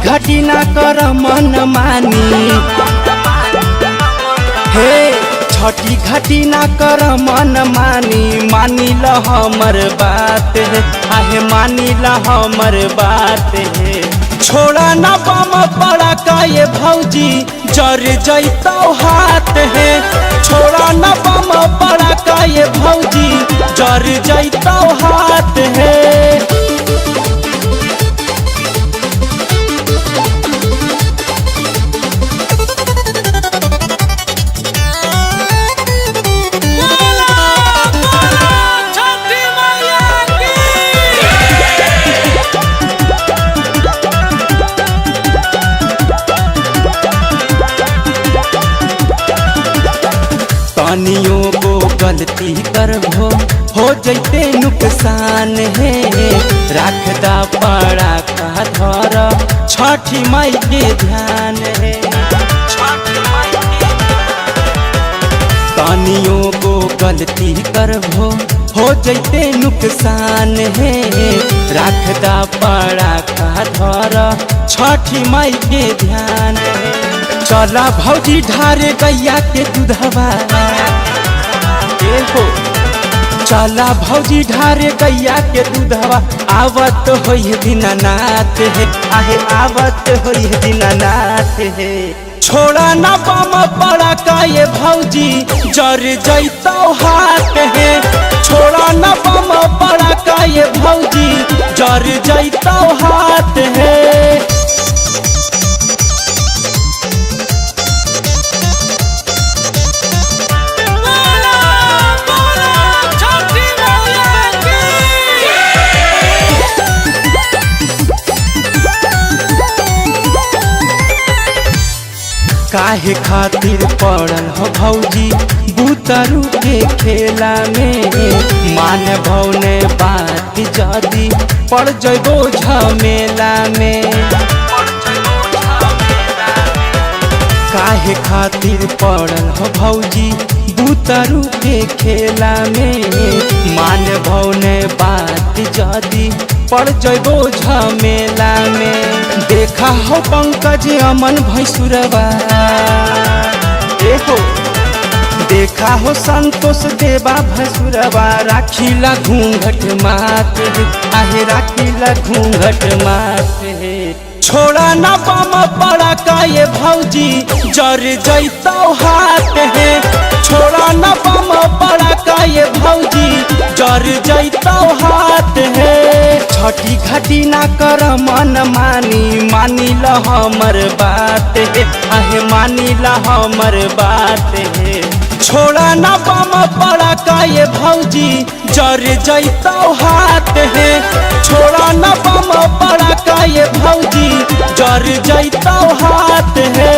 घाटी ना कर मन मानी हे छठी घाटी ना कर मन मानी, मानी ल हमर बात है, आहे मानी ल हमर बात है। छोड़ा ना बम पड़ा का ये भौजी जर जैतो हाथ है, छोड़ा ना बम पड़ा का ये भौजी जर जैतो हाथ है। तनियों को गलती करबो हो जैते नुकसान है, रखदा पड़ा का धर छठी माई के ध्यान है। तनियों को गलती करबो हो जैते नुकसान है, रखदा पड़ा का धर छठी माई के ध्यान है। चला भौजी ढारे गैया के दूधवा हो, चला भौजी ढारे गैया के दूधवा आवत होई दीनानाथ है, आहे आवत होई दीनानाथ है। छोड़ा ना बम पड़ा का ये भौजी जर जैतो हाथ है, छोड़ा ना बम पड़ा का ये भौजी जर जैतो हाथ है। काहे खातिर पड़ल हो भौजी बुतरू के खेला में, मान भौने बात जदी पड़ जइबो झमेला में। काहे खातिर पड़ल हो भौजी बुतरू के खेला में, मान भौने बात जदी पड़ जइबो झमेला में। देखा हो पंकज अमन भैंसुरवा देखो, देखा हो संतोष देवा भैंसुरवा राखीला घूंघट मात है, आहे राखीला घूंघट मात है। छोड़ा ना बम पड़ा का ये भौजी जर जैतो हाथ है, छोड़ा ना बम पड़ा का ये भौजी जर जैतो हाथ है। छठी घाटी ना कर मन मानी, मानी ल हमर बात है, आहे मानी ल हमर बात है। छोड़ा ना बम पड़ा का ये भौजी जर जैतो हाथ है, छोड़ा ना बम पड़ा का ये भौजी जर जैतो हाथ है।